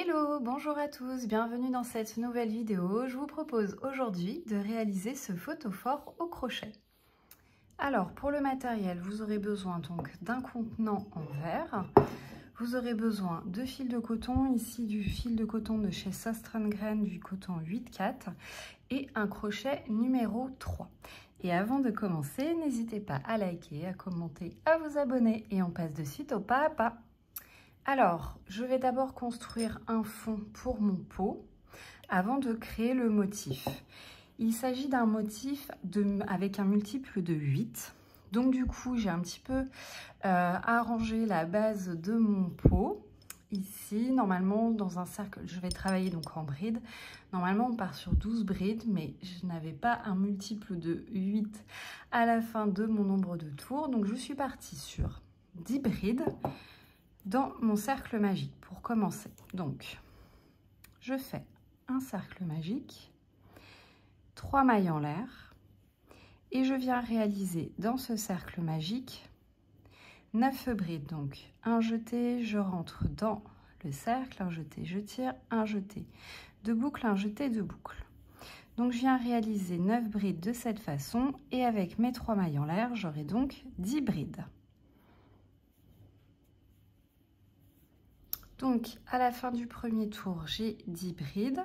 Hello, bonjour à tous, bienvenue dans cette nouvelle vidéo. Je vous propose aujourd'hui de réaliser ce photophore au crochet. Alors pour le matériel, vous aurez besoin donc d'un contenant en verre. Vous aurez besoin de fil de coton, ici du fil de coton de chez Sostrengrain, du coton 8/4 et un crochet numéro 3. Et avant de commencer, n'hésitez pas à liker, à commenter, à vous abonner et on passe de suite au pas à pas. Alors, je vais d'abord construire un fond pour mon pot avant de créer le motif. Il s'agit d'un motif avec un multiple de 8. Donc du coup, j'ai un petit peu arrangé la base de mon pot. Ici, normalement, dans un cercle, je vais travailler donc en bride. Normalement, on part sur 12 brides, mais je n'avais pas un multiple de 8 à la fin de mon nombre de tours. Donc je suis partie sur 10 brides dans mon cercle magique pour commencer. Donc je fais un cercle magique, 3 mailles en l'air et je viens réaliser dans ce cercle magique 9 brides. Donc un jeté, je rentre dans le cercle, un jeté, je tire, un jeté de boucle, un jeté de boucle. Donc je viens réaliser 9 brides de cette façon et avec mes 3 mailles en l'air, j'aurai donc 10 brides. Donc, à la fin du premier tour, j'ai 10 brides.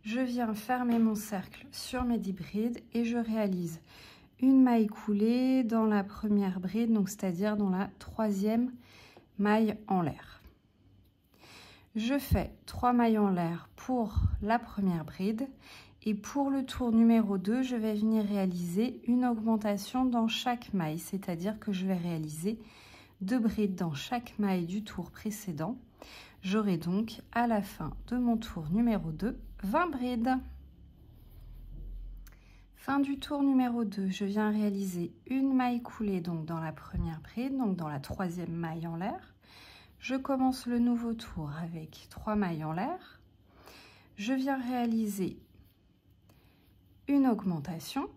Je viens fermer mon cercle sur mes 10 brides et je réalise une maille coulée dans la première bride, donc c'est-à-dire dans la 3e maille en l'air. Je fais 3 mailles en l'air pour la première bride et pour le tour numéro 2, je vais venir réaliser une augmentation dans chaque maille, c'est-à-dire que je vais réaliser 2 brides dans chaque maille du tour précédent. J'aurai donc à la fin de mon tour numéro 2, 20 brides. Fin du tour numéro 2, je viens réaliser une maille coulée donc dans la première bride, donc dans la 3e maille en l'air. Je commence le nouveau tour avec 3 mailles en l'air. Je viens réaliser une augmentation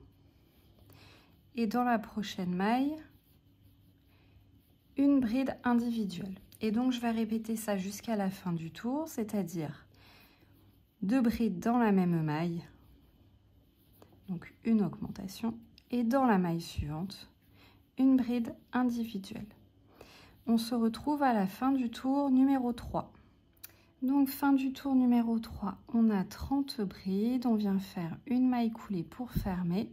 et dans la prochaine maille, une bride individuelle. Et donc, je vais répéter ça jusqu'à la fin du tour, c'est-à-dire 2 brides dans la même maille, donc une augmentation, et dans la maille suivante, une bride individuelle. On se retrouve à la fin du tour numéro 3. Donc, fin du tour numéro 3, on a 30 brides, on vient faire une maille coulée pour fermer,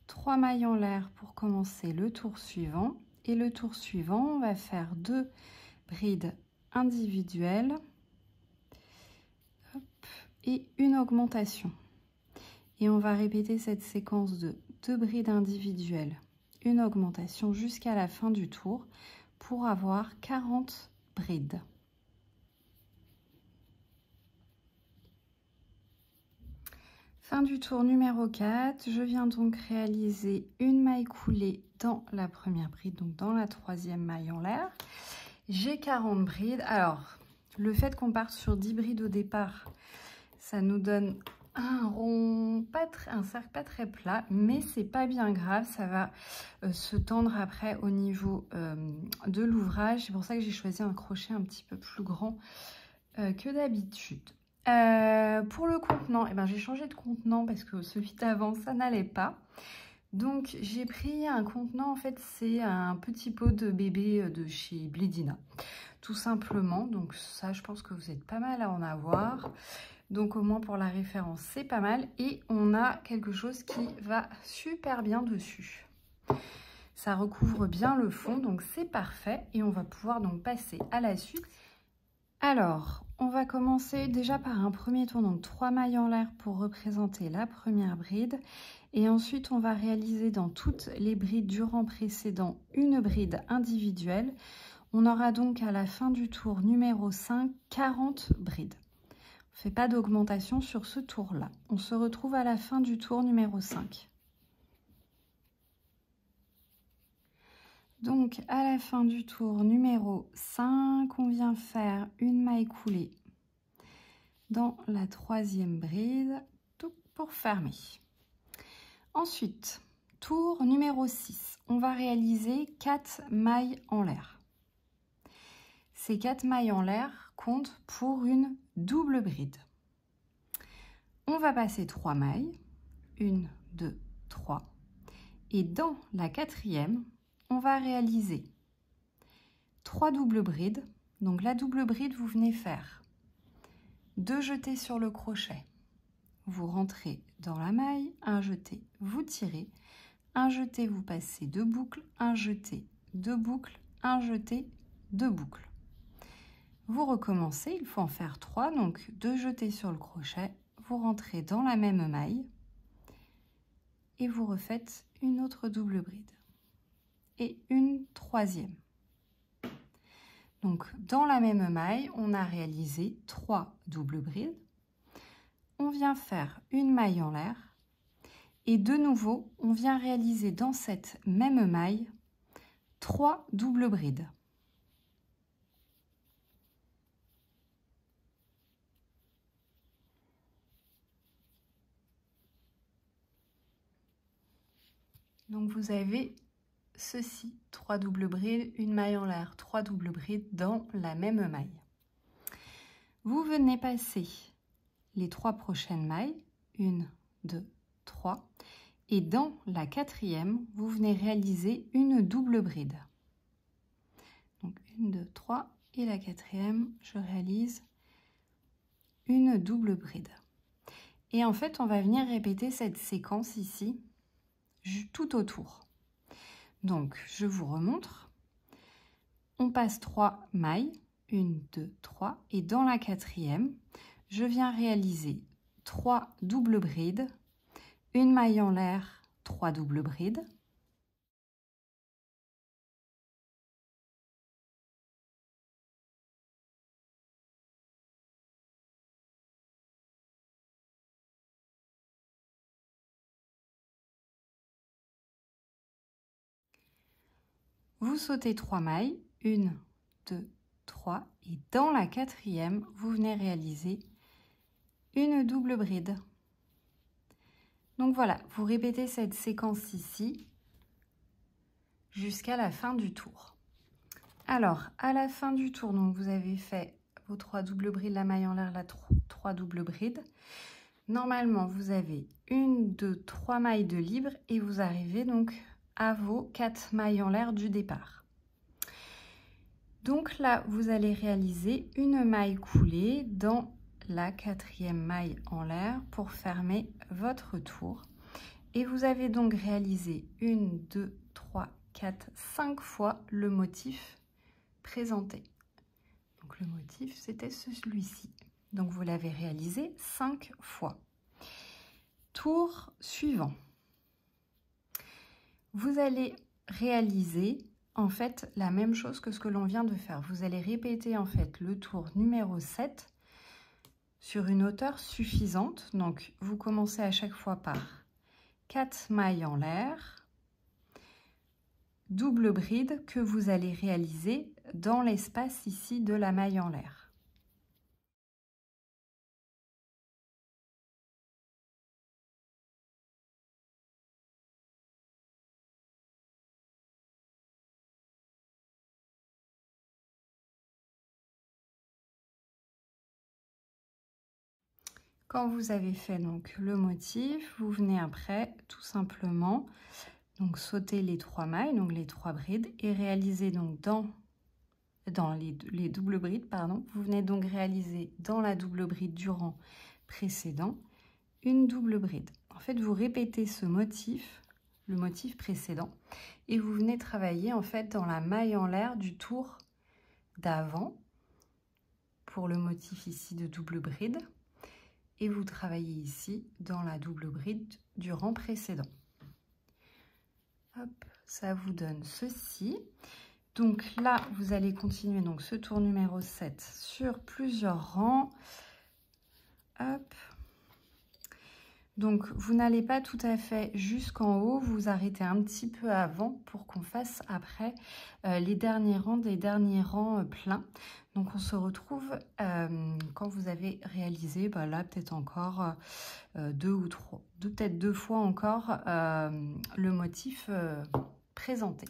3 mailles en l'air pour commencer le tour suivant, et le tour suivant, on va faire 2 brides individuelles et une augmentation. Et on va répéter cette séquence de 2 brides individuelles, une augmentation jusqu'à la fin du tour pour avoir 40 brides. Fin du tour numéro 4, je viens donc réaliser une maille coulée dans la première bride, donc dans la 3e maille en l'air. J'ai 40 brides. Alors, le fait qu'on parte sur 10 brides au départ, ça nous donne un rond, un cercle pas très plat, mais c'est pas bien grave, ça va se tendre après au niveau de l'ouvrage. C'est pour ça que j'ai choisi un crochet un petit peu plus grand que d'habitude. Pour le contenant, j'ai changé de contenant parce que celui d'avant, ça n'allait pas. Donc j'ai pris un contenant, en fait c'est un petit pot de bébé de chez Blédina, tout simplement. Donc ça, je pense que vous êtes pas mal à en avoir. Donc au moins pour la référence, c'est pas mal. Et on a quelque chose qui va super bien dessus. Ça recouvre bien le fond, donc c'est parfait. Et on va pouvoir donc passer à la suite. Alors, on va commencer déjà par un premier tour, donc 3 mailles en l'air pour représenter la première bride. Et ensuite, on va réaliser dans toutes les brides du rang précédent une bride individuelle. On aura donc à la fin du tour numéro 5, 40 brides. On ne fait pas d'augmentation sur ce tour-là. On se retrouve à la fin du tour numéro 5. Donc, à la fin du tour numéro 5, on vient faire une maille coulée dans la 3e bride pour fermer. Ensuite, tour numéro 6, on va réaliser 4 mailles en l'air. Ces 4 mailles en l'air comptent pour une double bride. On va passer 3 mailles, 1, 2, 3, et dans la quatrième, on va réaliser 3 doubles brides. Donc la double bride, vous venez faire 2 jetés sur le crochet, vous rentrez dans la maille, un jeté, vous tirez, un jeté, vous passez 2 boucles, un jeté, 2 boucles, un jeté, 2 boucles. Vous recommencez, il faut en faire 3, donc 2 jetés sur le crochet, vous rentrez dans la même maille et vous refaites une autre double bride et une troisième. Donc dans la même maille, on a réalisé 3 doubles brides. On vient faire une maille en l'air et de nouveau, on vient réaliser dans cette même maille 3 doubles brides. Donc vous avez ceci, 3 doubles brides, une maille en l'air, 3 doubles brides dans la même maille. Vous venez passer les 3 prochaines mailles, 1, 2, 3, et dans la quatrième, vous venez réaliser une double bride. Donc 1, 2, 3, et la quatrième, je réalise une double bride. Et en fait, on va venir répéter cette séquence ici, tout autour. Donc, je vous remontre. On passe 3 mailles, 1, 2, 3, et dans la quatrième, je viens réaliser 3 doubles brides, une maille en l'air, 3 doubles brides. Vous sautez 3 mailles, 1, 2, 3, et dans la quatrième, vous venez réaliser une double bride. Donc voilà, vous répétez cette séquence ici jusqu'à la fin du tour. Alors, à la fin du tour, donc vous avez fait vos 3 doubles brides, la maille en l'air, la 3 doubles brides. Normalement, vous avez 1, 2, 3 mailles de libre et vous arrivez donc à vos 4 mailles en l'air du départ. Donc là, vous allez réaliser une maille coulée dans la quatrième maille en l'air pour fermer votre tour. Et vous avez donc réalisé 1, 2, 3, 4, 5 fois le motif présenté. Donc le motif, c'était celui-ci. Donc vous l'avez réalisé 5 fois. Tour suivant. Vous allez réaliser en fait la même chose que ce que l'on vient de faire. Vous allez répéter en fait le tour numéro 7 sur une hauteur suffisante. Donc vous commencez à chaque fois par 4 mailles en l'air, double bride que vous allez réaliser dans l'espace ici de la maille en l'air. Quand vous avez fait donc le motif, vous venez après tout simplement donc sauter les 3 mailles, donc les 3 brides, et réaliser donc dans les doubles brides, pardon, vous venez donc réaliser dans la double bride du rang précédent une double bride. En fait, vous répétez ce motif, le motif précédent, et vous venez travailler en fait dans la maille en l'air du tour d'avant pour le motif ici de double bride. Et vous travaillez ici dans la double bride du rang précédent. Hop, ça vous donne ceci. Donc là, vous allez continuer donc ce tour numéro 7 sur plusieurs rangs. Hop. Donc vous n'allez pas tout à fait jusqu'en haut, vous arrêtez un petit peu avant pour qu'on fasse après les derniers rangs pleins. Donc on se retrouve quand vous avez réalisé, là peut-être encore 2 ou 3, peut-être 2 fois encore le motif présenté.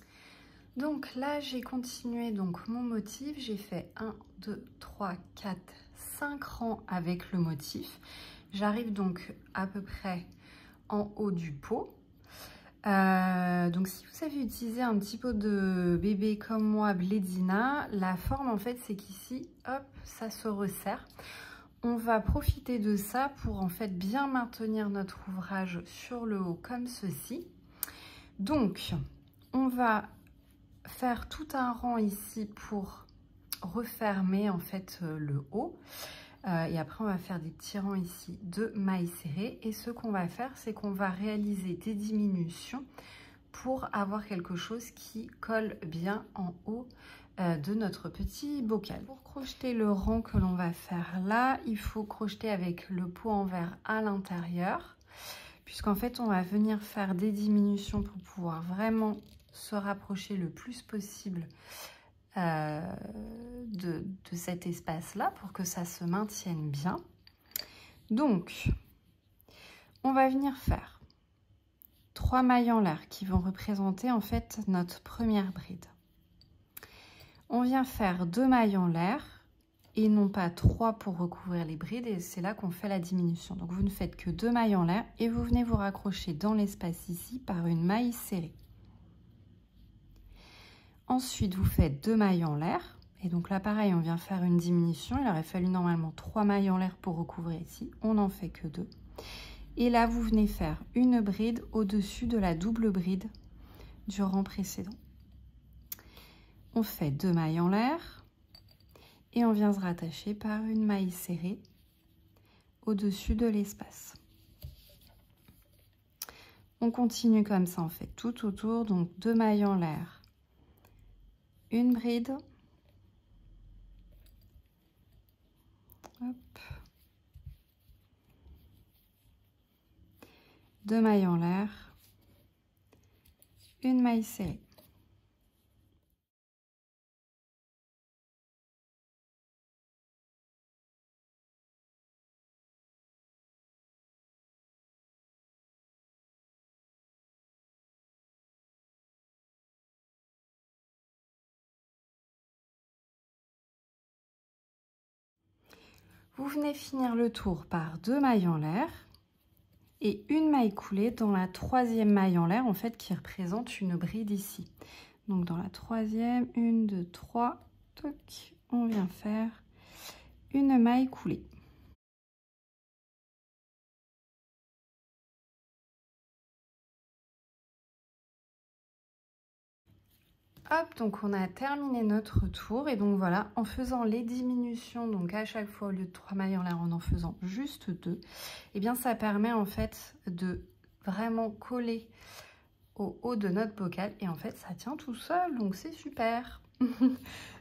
Donc là j'ai continué donc mon motif, j'ai fait 1, 2, 3, 4, 5 rangs avec le motif. J'arrive donc à peu près en haut du pot. Donc si vous avez utilisé un petit pot de bébé comme moi, Blédina, la forme en fait c'est qu'ici, hop, ça se resserre. On va profiter de ça pour en fait bien maintenir notre ouvrage sur le haut comme ceci. Donc on va faire tout un rang ici pour refermer en fait le haut. Et après on va faire des petits rangs ici de mailles serrées, et ce qu'on va faire c'est qu'on va réaliser des diminutions pour avoir quelque chose qui colle bien en haut de notre petit bocal. Pour crocheter le rang que l'on va faire là, il faut crocheter avec le pot en verre à l'intérieur, puisqu'en fait on va venir faire des diminutions pour pouvoir vraiment se rapprocher le plus possible de cet espace-là pour que ça se maintienne bien. Donc, on va venir faire 3 mailles en l'air qui vont représenter en fait notre première bride. On vient faire 2 mailles en l'air et non pas 3 pour recouvrir les brides, et c'est là qu'on fait la diminution. Donc, vous ne faites que 2 mailles en l'air et vous venez vous raccrocher dans l'espace ici par une maille serrée. Ensuite, vous faites 2 mailles en l'air. Et donc là, pareil, on vient faire une diminution. Il aurait fallu normalement 3 mailles en l'air pour recouvrir ici. On n'en fait que 2. Et là, vous venez faire une bride au-dessus de la double bride du rang précédent. On fait 2 mailles en l'air. Et on vient se rattacher par une maille serrée au-dessus de l'espace. On continue comme ça, on fait tout autour. Donc 2 mailles en l'air. Une bride, hop, 2 mailles en l'air, une maille serrée. Vous venez finir le tour par 2 mailles en l'air et une maille coulée dans la 3e maille en l'air, en fait, qui représente une bride ici. Donc dans la 3e, 1, 2, 3, toc, on vient faire une maille coulée. Hop, donc on a terminé notre tour, et donc voilà, en faisant les diminutions, donc à chaque fois au lieu de 3 mailles en l'air, en faisant juste 2, et bien ça permet en fait de vraiment coller au haut de notre bocal, et en fait ça tient tout seul, donc c'est super.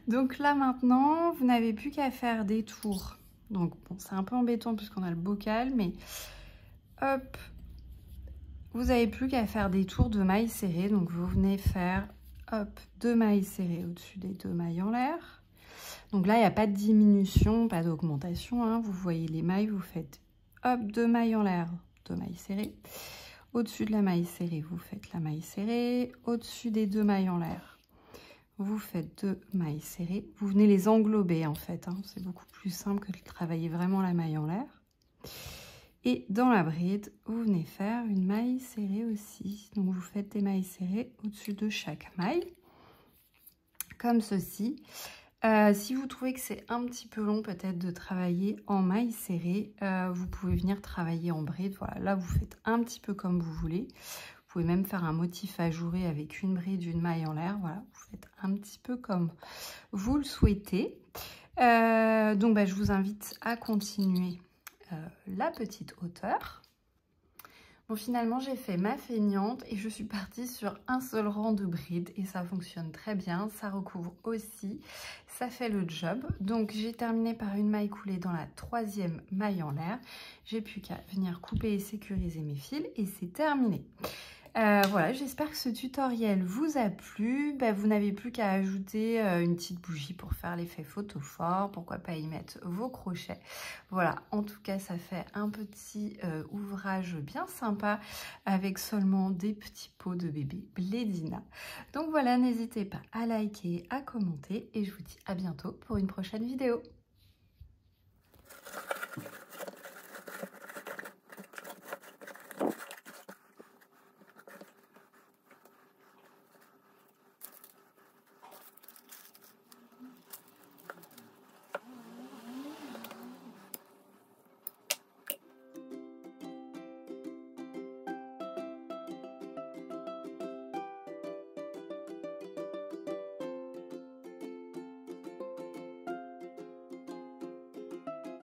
Donc là maintenant, vous n'avez plus qu'à faire des tours. Donc bon, c'est un peu embêtant puisqu'on a le bocal, mais hop, vous n'avez plus qu'à faire des tours de mailles serrées. Donc vous venez faire hop, 2 mailles serrées au-dessus des 2 mailles en l'air. Donc là, il n'y a pas de diminution, pas d'augmentation, hein. Vous voyez les mailles, vous faites hop, 2 mailles en l'air, 2 mailles serrées. Au-dessus de la maille serrée, vous faites la maille serrée. Au-dessus des 2 mailles en l'air, vous faites 2 mailles serrées. Vous venez les englober en fait, hein. C'est beaucoup plus simple que de travailler vraiment la maille en l'air. Et dans la bride, vous venez faire une maille serrée aussi. Donc vous faites des mailles serrées au-dessus de chaque maille, comme ceci. Si vous trouvez que c'est un petit peu long peut-être de travailler en maille serrée, vous pouvez venir travailler en bride. Voilà, là vous faites un petit peu comme vous voulez. Vous pouvez même faire un motif ajouré avec une bride, une maille en l'air. Voilà, vous faites un petit peu comme vous le souhaitez. Donc je vous invite à continuer la petite hauteur. Bon, finalement, j'ai fait ma feignante et je suis partie sur un seul rang de bride et ça fonctionne très bien. Ça recouvre aussi, ça fait le job. Donc, j'ai terminé par une maille coulée dans la 3e maille en l'air. J'ai plus qu'à venir couper et sécuriser mes fils et c'est terminé. Voilà, j'espère que ce tutoriel vous a plu. Vous n'avez plus qu'à ajouter une petite bougie pour faire l'effet photophore. Pourquoi pas y mettre vos crochets. Voilà, en tout cas, ça fait un petit ouvrage bien sympa avec seulement des petits pots de bébé Blédina. Donc voilà, n'hésitez pas à liker, à commenter et je vous dis à bientôt pour une prochaine vidéo.